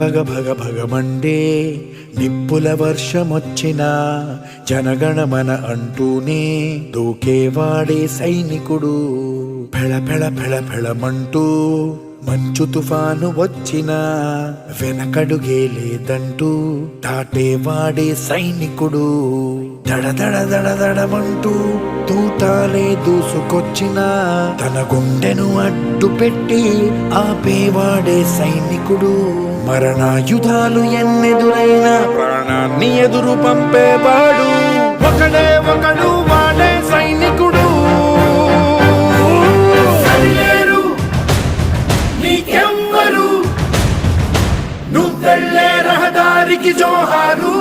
భగ భగ భగమండే నిప్పుల వర్షమొచ్చినా జనగణమన అంటూనే దూకేవాడే సైనికుడు. ఫెళ ఫెళ ఫెళ ఫెళమంటూ మంచు తుఫాను వచ్చినా వెనకడుగే లేదంటూ దాటేవాడే సైనికుడు. దడ దడ దడ దడమంటూ తూటాలే దూసుకొచ్చినా తన గుండెను అడ్డు పెట్టి ఆపేవాడే సైనికుడు. మరణాయుధాలు ఎన్నెదురైనా ప్రాణాన్ని ఎదురు పంపేవాడు ఒకడే ఒకడు, వాడే సైనికుడు. సరిలేరు నీకెవ్వరు, నువ్వెళ్ళే రహదారికి జోహారు.